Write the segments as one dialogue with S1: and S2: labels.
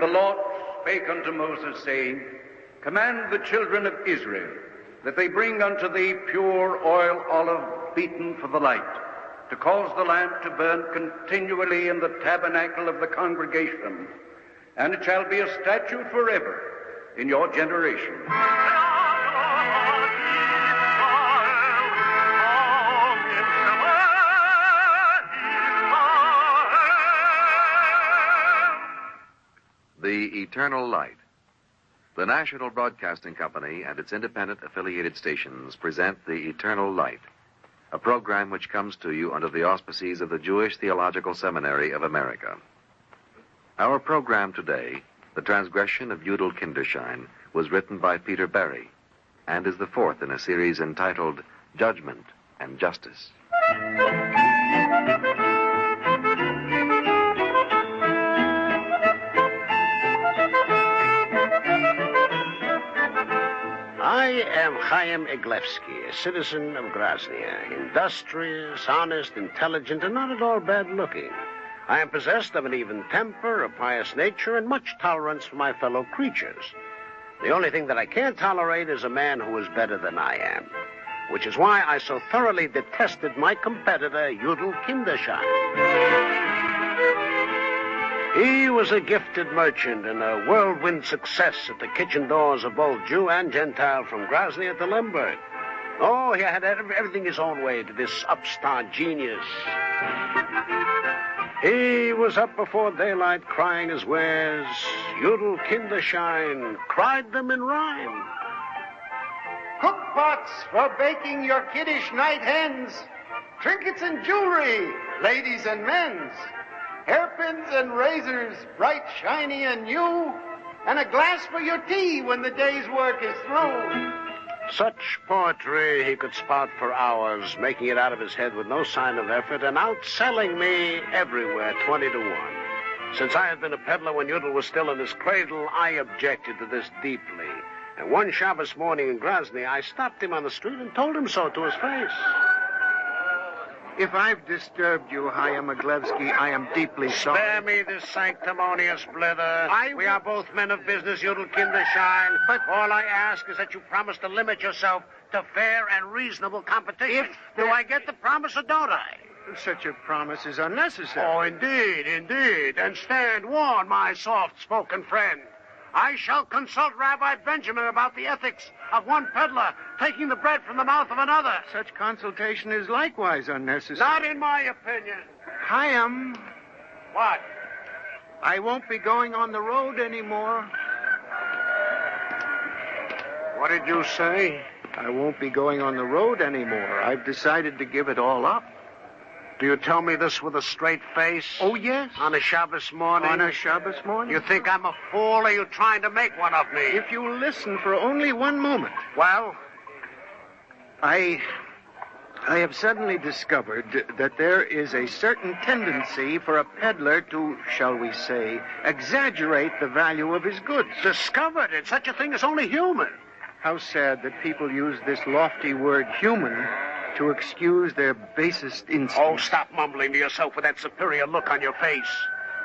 S1: Lord spake unto Moses, saying, Command the children of Israel that they bring unto thee pure oil olive beaten for the light, to cause the lamp to burn continually in the tabernacle of the congregation, and it shall be a statute forever in your generation.
S2: The Eternal Light. The National Broadcasting Company and its independent affiliated stations present The Eternal Light, a program which comes to you under the auspices of the Jewish Theological Seminary of America. Our program today, The Transgression of Judel Kinderschein, was written by Peter Barry and is the fourth in a series entitled Judgment and Justice.
S3: I am Chaim Eglevsky, a citizen of Grozny, industrious, honest, intelligent, and not at all bad-looking. I am possessed of an even temper, a pious nature, and much tolerance for my fellow creatures. The only thing that I can't tolerate is a man who is better than I am, which is why I so thoroughly detested my competitor, Judel Kinderschein. He was a gifted merchant and a whirlwind success at the kitchen doors of both Jew and Gentile from Grozny to Lemberg. Oh, he had everything his own way to this upstart genius. He was up before daylight crying his wares. Judel Kinderschein cried them in rhyme.
S4: Cookpots for baking your kiddish night hens. Trinkets and jewelry, ladies and men's. Hairpins and razors, bright, shiny, and new, and a glass for your tea when the day's work is through.
S3: Such poetry he could spout for hours, making it out of his head with no sign of effort, and outselling me everywhere 20 to 1. Since I had been a peddler when Judel was still in his cradle, I objected to this deeply. And one Shabbos morning in Grozny, I stopped him on the street and told him so to his face.
S5: If I've disturbed you, Chaim Eglevsky, I am deeply sorry.
S3: Spare me this sanctimonious blither. We are both men of business, Judel Kinderschein. But all I ask is that you promise to limit yourself to fair and reasonable competition. Do I get the promise or don't I?
S5: Such a promise is unnecessary.
S3: Oh, indeed, indeed. And stand warned, my soft-spoken friend. I shall consult Rabbi Benjamin about the ethics of one peddler taking the bread from the mouth of another.
S5: Such consultation is likewise unnecessary.
S3: Not in my opinion.
S5: Chaim.
S3: What?
S5: I won't be going on the road anymore.
S3: What did you say?
S5: I won't be going on the road anymore. I've decided to give it all up.
S3: Do you tell me this with a straight face?
S5: Oh, yes.
S3: On a Shabbos morning?
S5: On a Shabbos morning.
S3: You think I'm a fool, or are you trying to make one of me?
S5: If you listen for only one moment.
S3: Well?
S5: I have suddenly discovered that there is a certain tendency for a peddler to, shall we say, exaggerate the value of his goods.
S3: Discovered it? Such a thing is only human.
S5: How sad that people use this lofty word human to excuse their basest instincts.
S3: Oh, stop mumbling to yourself with that superior look on your face.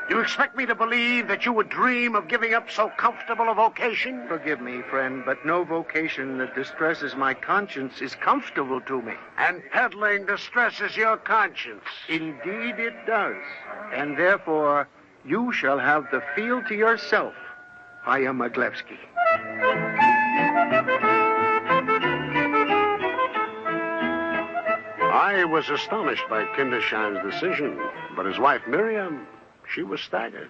S3: Do you expect me to believe that you would dream of giving up so comfortable a vocation?
S5: Forgive me, friend, but no vocation that distresses my conscience is comfortable to me.
S3: And peddling distresses your conscience.
S5: Indeed it does. And therefore, you shall have the field to yourself, Chaim Eglevsky.
S3: I was astonished by Kinderschein's decision, but his wife, Miriam, she was staggered.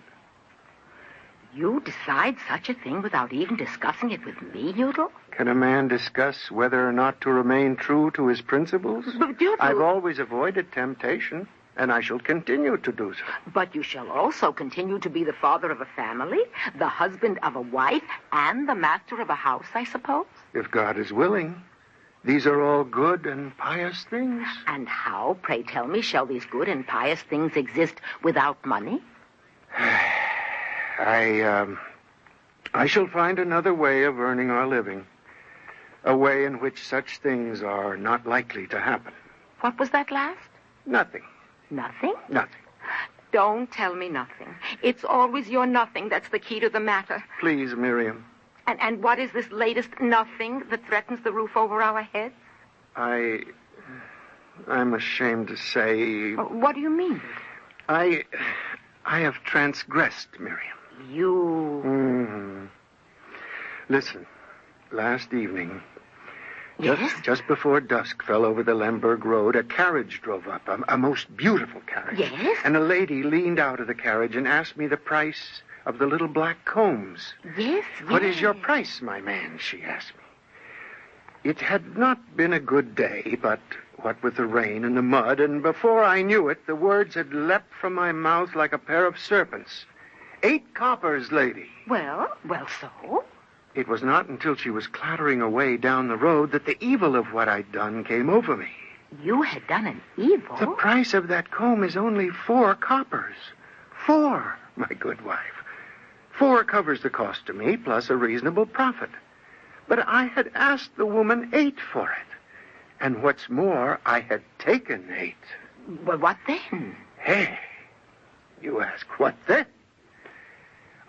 S6: You decide such a thing without even discussing it with me, Judel?
S5: Can a man discuss whether or not to remain true to his principles?
S6: But Judel...
S5: I've always avoided temptation, and I shall continue to do so.
S6: But you shall also continue to be the father of a family, the husband of a wife, and the master of a house, I suppose?
S5: If God is willing. These are all good and pious things.
S6: And how, pray tell me, shall these good and pious things exist without money?
S5: I shall find another way of earning our living. A way in which such things are not likely to happen.
S6: What was that last?
S5: Nothing.
S6: Nothing?
S5: Nothing.
S6: Don't tell me nothing. It's always your nothing that's the key to the matter.
S5: Please, Miriam.
S6: And what is this latest nothing that threatens the roof over our heads?
S5: I'm ashamed to say...
S6: What do you mean?
S5: I have transgressed, Miriam.
S6: You...
S5: Mm-hmm. Listen, last evening...
S6: Yes?
S5: Just before dusk fell over the Lemberg Road, a carriage drove up, a most beautiful carriage.
S6: Yes?
S5: And a lady leaned out of the carriage and asked me the price of the little black combs.
S6: Yes?
S5: What is your price, my man, she asked me. It had not been a good day, but what with the rain and the mud, and before I knew it, the words had leapt from my mouth like a pair of serpents. 8 coppers, lady.
S6: Well, so?
S5: It was not until she was clattering away down the road that the evil of what I'd done came over me.
S6: You had done an evil?
S5: The price of that comb is only 4 coppers. 4, my good wife. 4 covers the cost to me, plus a reasonable profit. But I had asked the woman 8 for it. And what's more, I had taken 8.
S6: Well, what then?
S5: Hey, you ask, what then?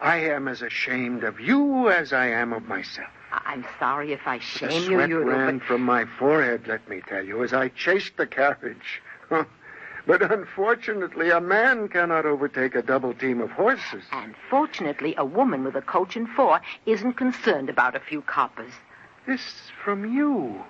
S5: I am as ashamed of you as I am of myself.
S6: I'm sorry if I shame you.
S5: The sweat ran from my forehead, let me tell you, as I chased the carriage. But unfortunately, a man cannot overtake a double team of horses.
S6: And fortunately, a woman with a coach and 4 isn't concerned about a few coppers.
S5: This from you.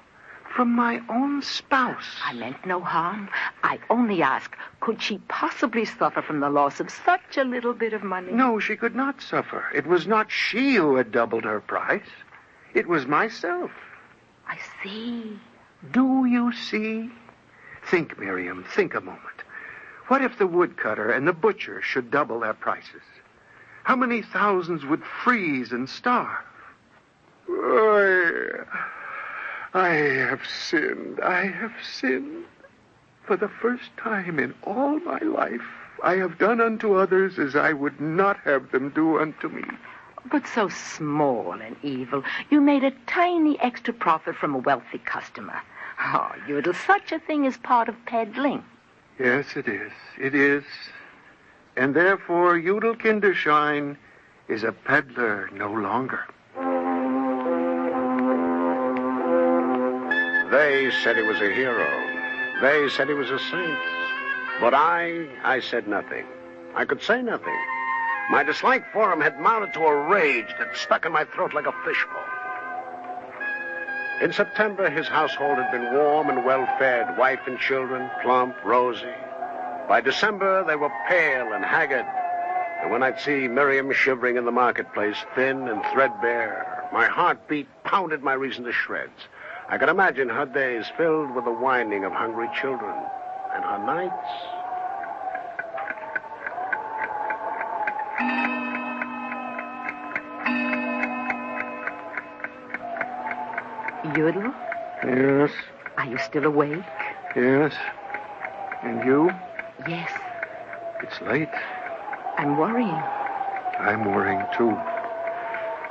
S5: From my own spouse.
S6: I meant no harm. I only ask, could she possibly suffer from the loss of such a little bit of money?
S5: No, she could not suffer. It was not she who had doubled her price. It was myself.
S6: I see.
S5: Do you see? Think, Miriam, think a moment. What if the woodcutter and the butcher should double their prices? How many thousands would freeze and starve? I have sinned. I have sinned. For the first time in all my life, I have done unto others as I would not have them do unto me.
S6: But so small and evil. You made a tiny extra profit from a wealthy customer. Oh, Judel, such a thing is part of peddling.
S5: Yes, it is. It is. And therefore, Judel Kinderschein is a peddler no longer.
S3: They said he was a hero. They said he was a saint. But I said nothing. I could say nothing. My dislike for him had mounted to a rage that stuck in my throat like a fishbowl. In September, his household had been warm and well-fed, wife and children, plump, rosy. By December, they were pale and haggard. And when I'd see Miriam shivering in the marketplace, thin and threadbare, my heartbeat pounded my reason to shreds. I could imagine her days filled with the whining of hungry children, and her nights...
S6: Judel?
S5: Yes?
S6: Are you still awake?
S5: Yes. And you?
S6: Yes.
S5: It's late.
S6: I'm worrying.
S5: I'm worrying, too.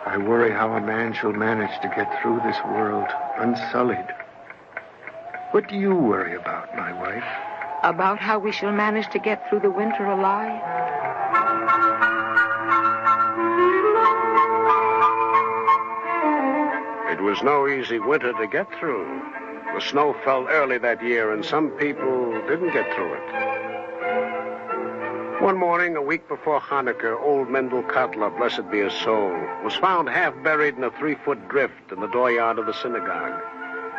S5: I worry how a man shall manage to get through this world unsullied. What do you worry about, my wife?
S6: About how we shall manage to get through the winter alive.
S3: It was no easy winter to get through. The snow fell early that year, and some people didn't get through it. One morning, a week before Hanukkah, old Mendel Kotler, blessed be his soul, was found half buried in a 3-foot drift in the dooryard of the synagogue.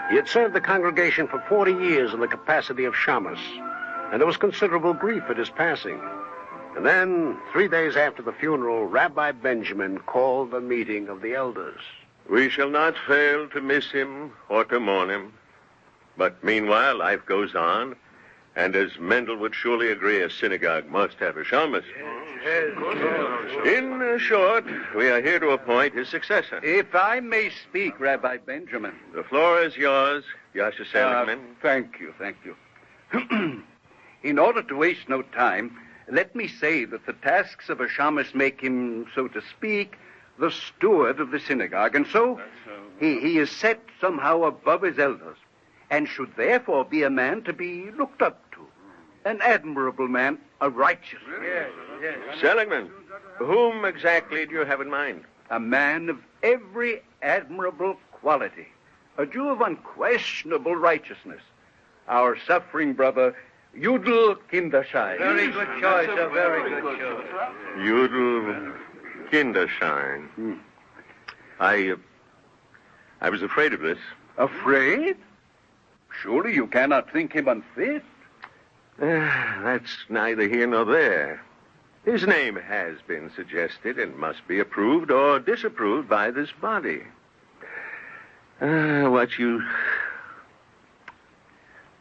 S3: He had served the congregation for 40 years in the capacity of shamus, and there was considerable grief at his passing. And then, 3 days after the funeral, Rabbi Benjamin called a meeting of the elders.
S7: We shall not fail to miss him or to mourn him. But meanwhile, life goes on. And as Mendel would surely agree, a synagogue must have a shamus. In short, we are here to appoint his successor.
S1: If I may speak, Rabbi Benjamin.
S7: The floor is yours, Yasha Seligman.
S1: Thank you. In order to waste no time, let me say that the tasks of a shamus make him, so to speak, the steward of the synagogue. And so he is set somehow above his elders, and should therefore be a man to be looked up to. An admirable man, a righteous man.
S7: Yes. Seligman, whom exactly do you have in mind?
S1: A man of every admirable quality. A Jew of unquestionable righteousness. Our suffering brother, Judel Kinderschein.
S4: Very good choice, a very good choice.
S7: Judel Kinderschein. I was afraid of this.
S1: Afraid? Surely you cannot think him unfit.
S7: That's neither here nor there. His name has been suggested and must be approved or disapproved by this body.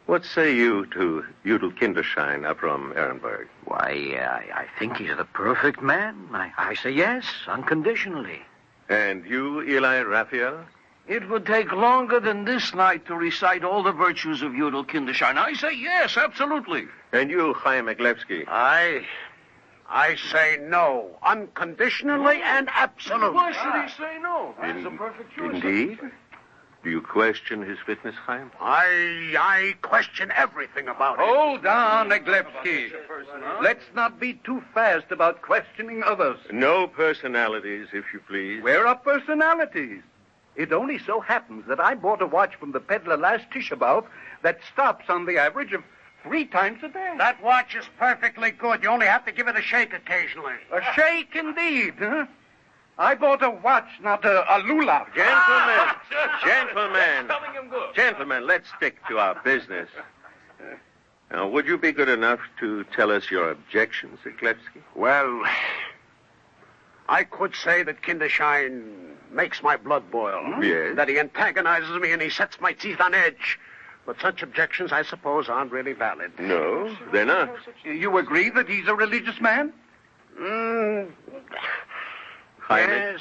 S7: What say you to Judel Kinderschein up from Ehrenberg?
S3: Why, I think he's the perfect man. I say yes, unconditionally.
S7: And you, Eli Raphael?
S8: It would take longer than this night to recite all the virtues of Judel Kinderschein. I say yes, absolutely.
S7: And you, Chaim Eglevsky?
S3: I say no, unconditionally and absolutely.
S8: Why should he say no? That's a perfect choice.
S7: Indeed? Do you question his fitness, Chaim?
S3: I question everything about it.
S1: Hold on, Eglevsky. Let's not be too fast about questioning others.
S7: No personalities, if you please.
S1: Where are personalities? It only so happens that I bought a watch from the peddler last Tisha B'Av that stops on the average of 3 times a day.
S3: That watch is perfectly good. You only have to give it a shake occasionally.
S1: A shake indeed, huh? I bought a watch, not a lulav.
S7: Gentlemen, let's stick to our business. Now, would you be good enough to tell us your objections, Eglevsky?
S3: Well, I could say that Kinderschein makes my blood boil.
S7: Yes.
S3: That he antagonizes me and he sets my teeth on edge. But such objections, I suppose, aren't really valid.
S7: No, they're not.
S1: You agree that he's a religious man?
S3: Yes.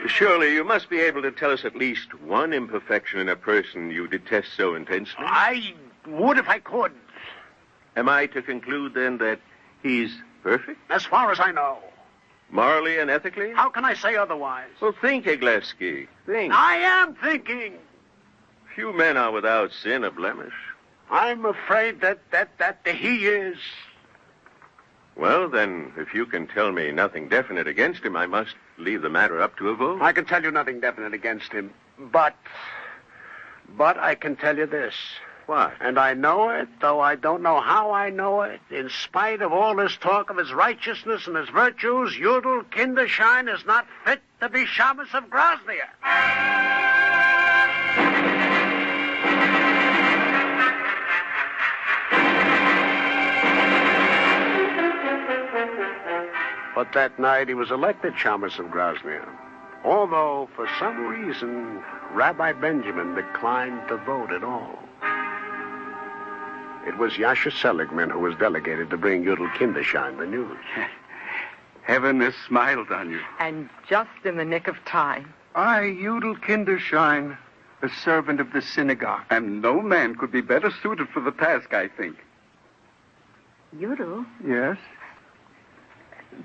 S7: Surely you must be able to tell us at least one imperfection in a person you detest so intensely.
S3: I would if I could.
S7: Am I to conclude, then, that he's perfect?
S3: As far as I know.
S7: Morally and ethically?
S3: How can I say otherwise?
S7: Well, think, Eglevsky. Think.
S3: I am thinking.
S7: Few men are without sin or blemish.
S3: I'm afraid that he is.
S7: Well, then, if you can tell me nothing definite against him, I must leave the matter up to a vote.
S3: I can tell you nothing definite against him, but I can tell you this.
S7: What?
S3: And I know it, though I don't know how I know it. In spite of all this talk of his righteousness and his virtues, Judel Kinderschein is not fit to be Shabbos of Groznia. But that night he was elected Shabbos of Groznia. Although, for some reason, Rabbi Benjamin declined to vote at all. It was Yasha Seligman who was delegated to bring Judel Kinderschein the news.
S1: Heaven has smiled on you.
S6: And just in the nick of time.
S5: I, Judel Kinderschein, a servant of the synagogue.
S1: And no man could be better suited for the task, I think.
S6: Judel,
S5: Yes?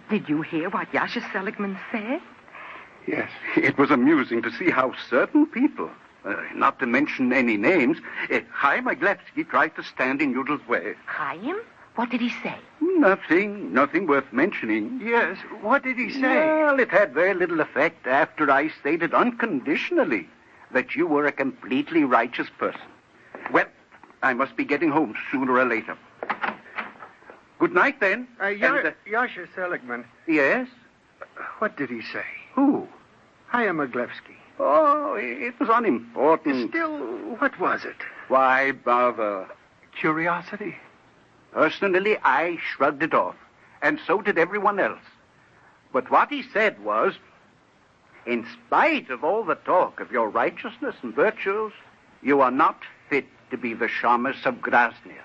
S6: did you hear what Yasha Seligman said?
S5: Yes.
S1: It was amusing to see how certain people, not to mention any names, Chaim Eglevsky tried to stand in Judel's way.
S6: Chaim? What did he say?
S1: Nothing worth mentioning.
S5: Yes. What did he say?
S1: Well, it had very little effect after I stated unconditionally that you were a completely righteous person. Well, I must be getting home sooner or later. Good night, then.
S5: Yasha Seligman.
S1: Yes?
S5: What did he say?
S1: Who?
S5: Chaim Eglevsky.
S1: Oh, it was unimportant.
S5: Still, what was it?
S1: Why bother?
S5: Curiosity?
S1: Personally, I shrugged it off, and so did everyone else. But what he said was, in spite of all the talk of your righteousness and virtues, you are not fit to be the Shamus of Groznia.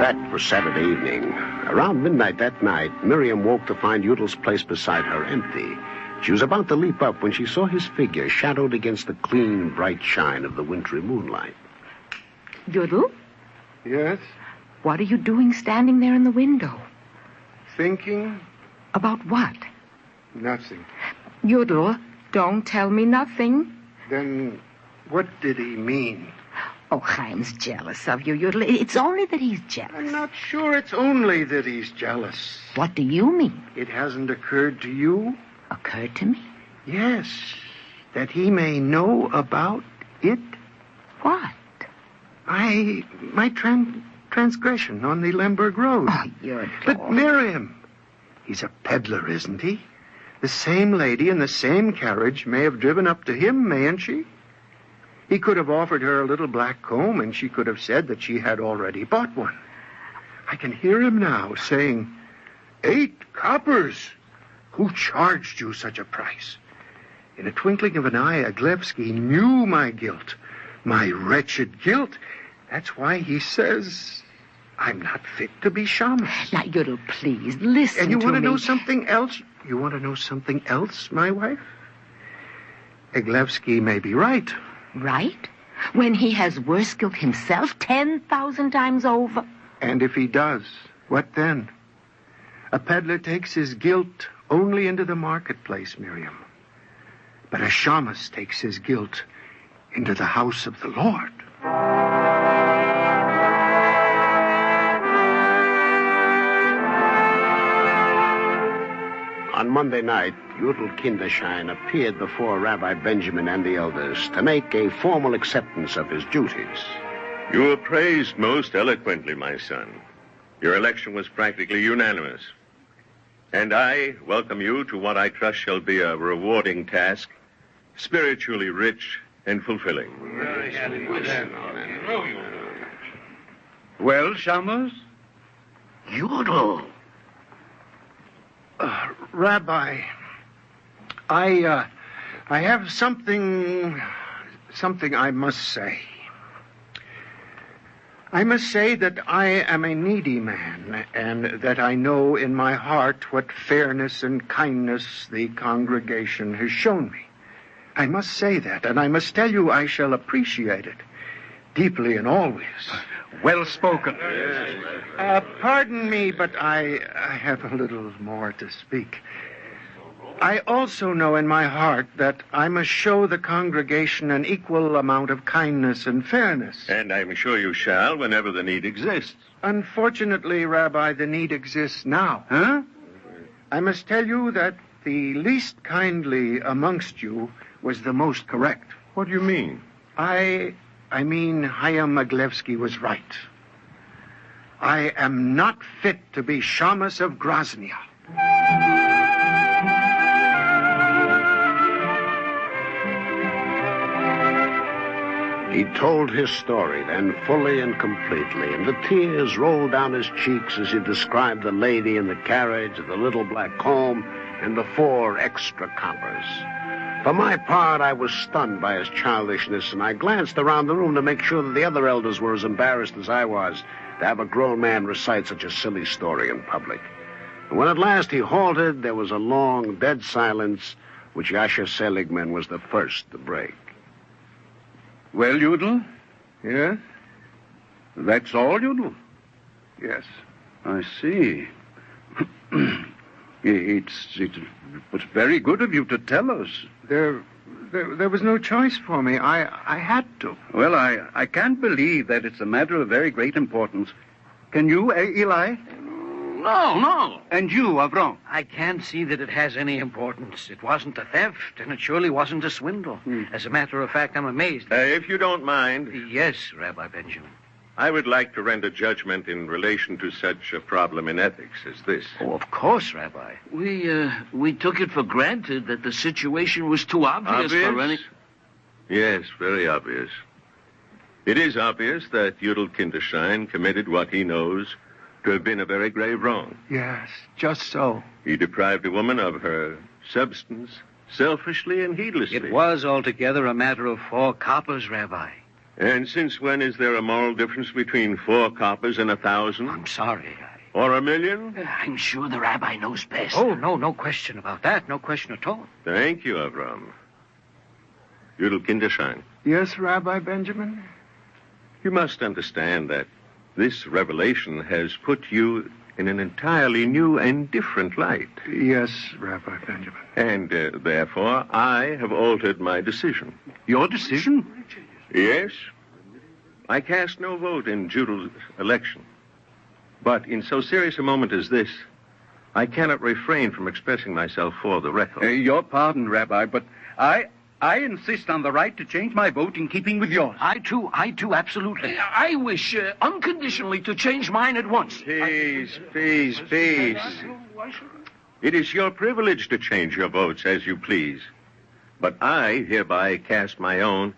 S3: That was Saturday evening. Around midnight that night, Miriam woke to find Judel's place beside her empty. She was about to leap up when she saw his figure shadowed against the clean, bright shine of the wintry moonlight.
S6: Judel,
S5: Yes?
S6: what are you doing standing there in the window?
S5: Thinking?
S6: About what?
S5: Nothing.
S6: Judel, don't tell me nothing.
S5: Then what did he mean?
S6: Oh, Chaim's jealous of you, Judel. It's only that he's jealous.
S5: I'm not sure it's only that he's jealous.
S6: What do you mean?
S5: It hasn't occurred to you?
S6: Occurred to me?
S5: Yes, that he may know about it.
S6: What?
S5: My transgression on the Lemberg Road.
S6: Oh, you're
S5: But Miriam, he's a peddler, isn't he? The same lady in the same carriage may have driven up to him, mayn't she? He could have offered her a little black comb, and she could have said that she had already bought one. I can hear him now saying, 8 coppers! Who charged you such a price? In a twinkling of an eye, Aglevsky knew my guilt, my wretched guilt. That's why he says I'm not fit to be shamus.
S6: Now, Judel, please, listen to me.
S5: And you want to know something else? You want to know something else, my wife? Aglevsky may be right.
S6: Right? When he has worse guilt himself 10,000 times over?
S5: And if he does, what then? A peddler takes his guilt only into the marketplace, Miriam. But a shamus takes his guilt into the house of the Lord.
S3: On Monday night, Judel Kinderschein appeared before Rabbi Benjamin and the elders to make a formal acceptance of his duties.
S7: You were praised most eloquently, my son. Your election was practically unanimous. And I welcome you to what I trust shall be a rewarding task, spiritually rich and fulfilling.
S1: Well, Shammos?
S8: Judel.
S5: Rabbi, I have something I must say. I must say that I am a needy man, and that I know in my heart what fairness and kindness the congregation has shown me. I must say that, and I must tell you I shall appreciate it deeply and always.
S1: Well spoken.
S5: Pardon me, but I have a little more to speak. I also know in my heart that I must show the congregation an equal amount of kindness and fairness.
S7: And I'm sure you shall whenever the need exists.
S5: Unfortunately, Rabbi, the need exists now. Huh? I must tell you that the least kindly amongst you was the most correct.
S7: What do you mean?
S5: I mean Chaim Aglevsky was right. I am not fit to be shamus of Grozny.
S3: He told his story then fully and completely, and the tears rolled down his cheeks as he described the lady in the carriage, the little black comb, and the 4 extra coppers. For my part, I was stunned by his childishness, and I glanced around the room to make sure that the other elders were as embarrassed as I was to have a grown man recite such a silly story in public. And when at last he halted, there was a long, dead silence, which Yasha Seligman was the first to break.
S1: Well, Judel? Yes? That's all, Judel?
S5: Yes.
S1: I see. It was very good of you to tell us.
S5: There was no choice for me. I had to.
S1: Well, I can't believe that it's a matter of very great importance. Can you, Eli?
S8: No.
S1: And you, Avram?
S8: I can't see that it has any importance. It wasn't a theft, and it surely wasn't a swindle. As a matter of fact, I'm amazed.
S7: If you don't mind,
S8: Yes, Rabbi Benjamin.
S7: I would like to render judgment in relation to such a problem in ethics as this.
S8: Oh, of course, Rabbi. We took it for granted that the situation was too obvious for any...
S7: Yes, very obvious. It is obvious that Judel Kinderschein committed what he knows to have been a very grave wrong.
S5: Yes, just so.
S7: He deprived a woman of her substance selfishly and heedlessly.
S8: It was altogether a matter of 4 coppers, Rabbi.
S7: And since when is there a moral difference between 4 coppers and 1,000?
S8: I'm sorry.
S7: Or 1,000,000?
S8: I'm sure the rabbi knows best. Oh, no question about that. No question at all.
S7: Thank you, Avram. Judel Kinderschein.
S5: Yes, Rabbi Benjamin?
S7: You must understand that this revelation has put you in an entirely new and different light.
S5: Yes, Rabbi Benjamin.
S7: And therefore, I have altered my decision.
S9: Your decision?
S7: Yes. I cast no vote in Judel's election. But in so serious a moment as this, I cannot refrain from expressing myself for the record.
S9: Your pardon, Rabbi, but I insist on the right to change my vote in keeping with yours.
S8: I too, absolutely. I wish unconditionally to change mine at once.
S7: Please. It is your privilege to change your votes as you please. But I hereby cast my own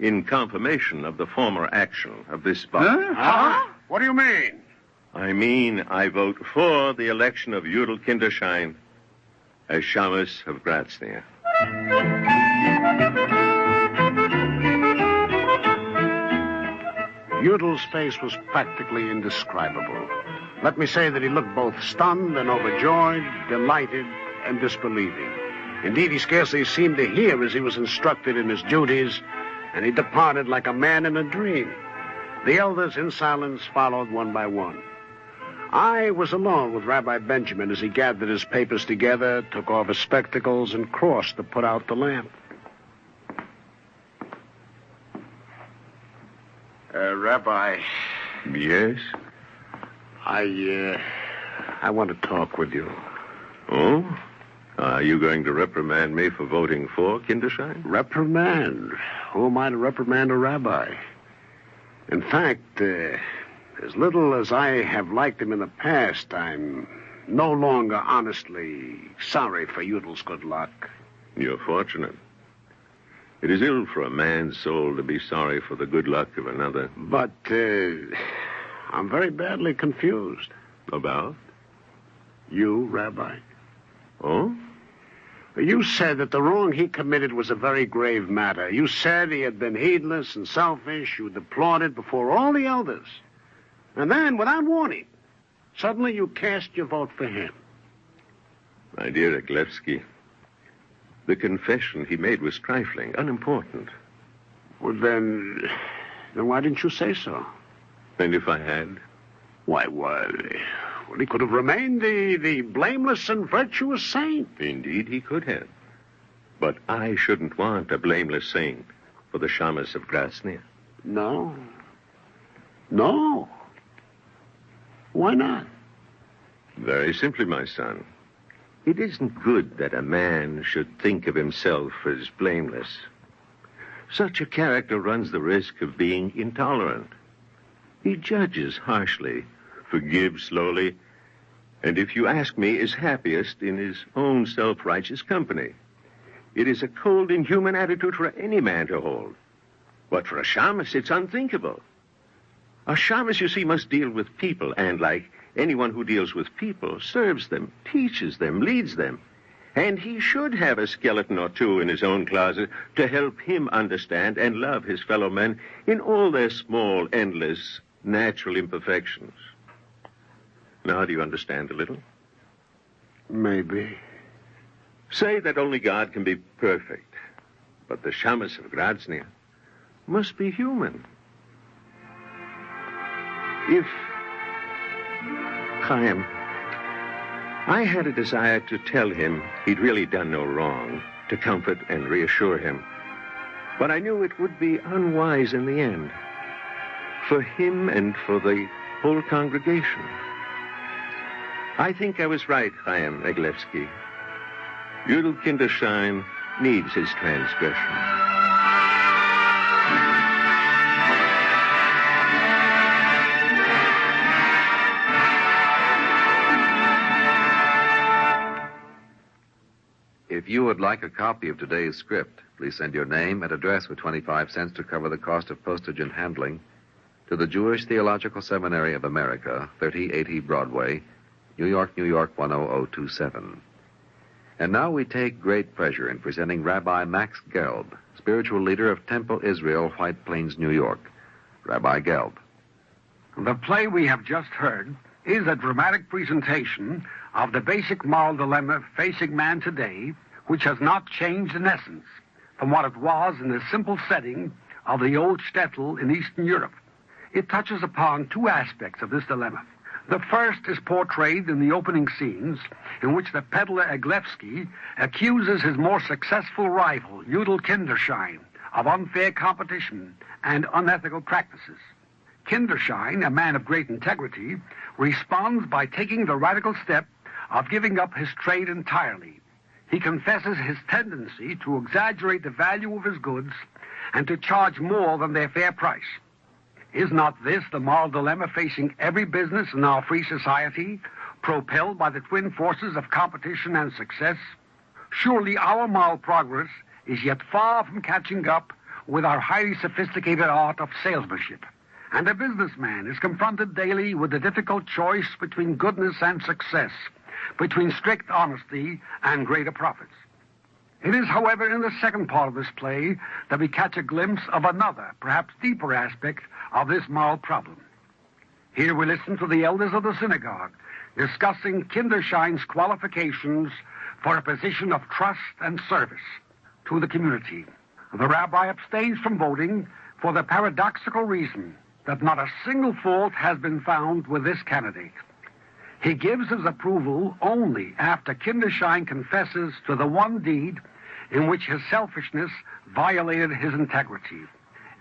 S7: in confirmation of the former action of this body.
S3: Huh? What do you mean?
S7: I mean, I vote for the election of Judel Kinderschein as Shamus of Gradznia.
S3: Judel's face was practically indescribable. Let me say that he looked both stunned and overjoyed, delighted and disbelieving. Indeed, he scarcely seemed to hear as he was instructed in his duties, and he departed like a man in a dream. The elders, in silence, followed one by one. I was alone with Rabbi Benjamin as he gathered his papers together, took off his spectacles, and crossed to put out the lamp. Rabbi.
S7: Yes?
S3: I want to talk with you.
S7: Oh? Are you going to reprimand me for voting for Kinderschein?
S3: Reprimand? Who am I to reprimand a rabbi? In fact, as little as I have liked him in the past, I'm no longer honestly sorry for Judel's good luck.
S7: You're fortunate. It is ill for a man's soul to be sorry for the good luck of another.
S3: But I'm very badly confused.
S7: About?
S3: You, Rabbi.
S7: Oh?
S3: You said that the wrong he committed was a very grave matter. You said he had been heedless and selfish. You deplored it before all the elders. And then, without warning, suddenly you cast your vote for him.
S7: My dear Eglevsky, the confession he made was trifling, unimportant.
S3: Well, then why didn't you say so?
S7: And if I had?
S3: Why, he could have remained the blameless and virtuous saint.
S7: Indeed, he could have. But I shouldn't want a blameless saint for the Shamus of Gradznia.
S3: No. Why not?
S7: Very simply, my son. It isn't good that a man should think of himself as blameless. Such a character runs the risk of being intolerant. He judges harshly, forgives slowly, and if you ask me, is happiest in his own self-righteous company. It is a cold, inhuman attitude for any man to hold. But for a shamus, it's unthinkable. A shamus, you see, must deal with people, and like anyone who deals with people, serves them, teaches them, leads them. And he should have a skeleton or two in his own closet to help him understand and love his fellow men in all their small, endless, natural imperfections. Now, do you understand a little?
S3: Maybe.
S7: Say that only God can be perfect, but the Shamus of Gradznia must be human. If, Chaim, I had a desire to tell him he'd really done no wrong, to comfort and reassure him, but I knew it would be unwise in the end, for him and for the whole congregation. I think I was right, Chaim Eglevsky. Judel Kinderschein needs his transgression.
S2: If you would like a copy of today's script, please send your name and address with 25 cents to cover the cost of postage and handling to the Jewish Theological Seminary of America, 3080 Broadway, New York, New York, 10027. And now we take great pleasure in presenting Rabbi Max Gelb, spiritual leader of Temple Israel, White Plains, New York. Rabbi Gelb.
S10: The play we have just heard is a dramatic presentation of the basic moral dilemma facing man today, which has not changed in essence from what it was in the simple setting of the old shtetl in Eastern Europe. It touches upon two aspects of this dilemma. The first is portrayed in the opening scenes, in which the peddler Eglevsky accuses his more successful rival, Judel Kinderschein, of unfair competition and unethical practices. Kinderschein, a man of great integrity, responds by taking the radical step of giving up his trade entirely. He confesses his tendency to exaggerate the value of his goods and to charge more than their fair price. Is not this the moral dilemma facing every business in our free society, propelled by the twin forces of competition and success? Surely our moral progress is yet far from catching up with our highly sophisticated art of salesmanship. And a businessman is confronted daily with the difficult choice between goodness and success, between strict honesty and greater profits. It is, however, in the second part of this play that we catch a glimpse of another, perhaps deeper aspect of this moral problem. Here we listen to the elders of the synagogue discussing Kinderschein's qualifications for a position of trust and service to the community. The rabbi abstains from voting for the paradoxical reason that not a single fault has been found with this candidate. He gives his approval only after Kinderschein confesses to the one deed in which his selfishness violated his integrity.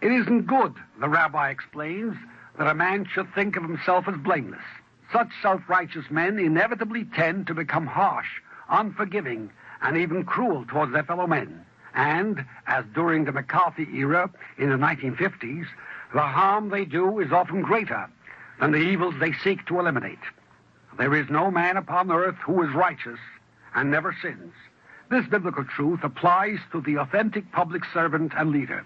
S10: It isn't good, the rabbi explains, that a man should think of himself as blameless. Such self-righteous men inevitably tend to become harsh, unforgiving, and even cruel towards their fellow men. And, as during the McCarthy era in the 1950s, the harm they do is often greater than the evils they seek to eliminate. There is no man upon earth who is righteous and never sins. This biblical truth applies to the authentic public servant and leader.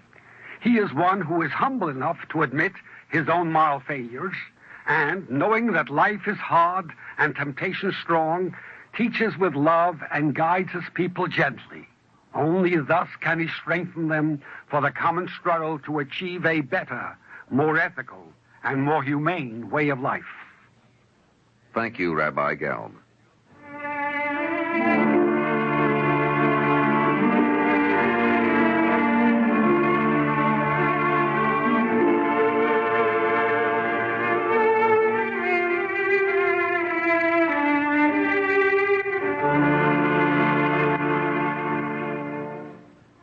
S10: He is one who is humble enough to admit his own moral failures and, knowing that life is hard and temptation strong, teaches with love and guides his people gently. Only thus can he strengthen them for the common struggle to achieve a better, more ethical, and more humane way of life.
S2: Thank you, Rabbi Gelb.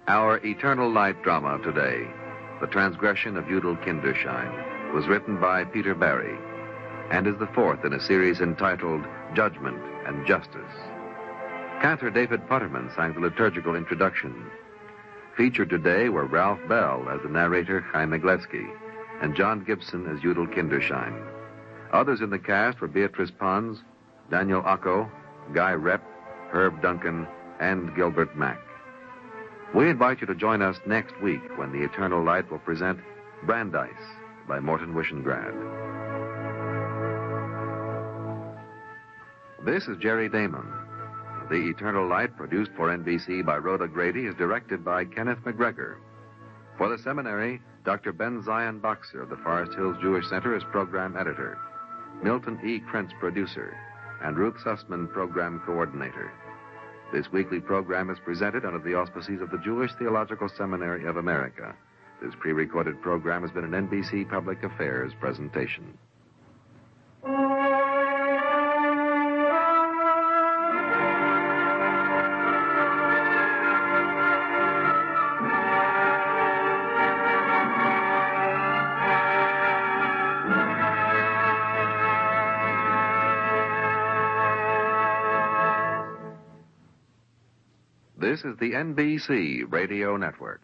S2: Our Eternal Light drama today, The Transgression of Judel Kinderschein, was written by Peter Barry and is the fourth in a series entitled Judgment and Justice. Cantor David Putterman sang the liturgical introduction. Featured today were Ralph Bell as the narrator Chaim Eglevsky and John Gibson as Judel Kinderschein. Others in the cast were Beatrice Pons, Daniel Ocko, Guy Repp, Herb Duncan, and Gilbert Mack. We invite you to join us next week when the Eternal Light will present Brandeis by Morton Wishengrad. This is Jerry Damon. The Eternal Light, produced for NBC by Rhoda Grady, is directed by Kenneth McGregor. For the seminary, Dr. Ben Zion Boxer of the Forest Hills Jewish Center is program editor, Milton E. Krentz producer, and Ruth Sussman program coordinator. This weekly program is presented under the auspices of the Jewish Theological Seminary of America. This pre-recorded program has been an NBC Public Affairs presentation. This is the NBC Radio Network.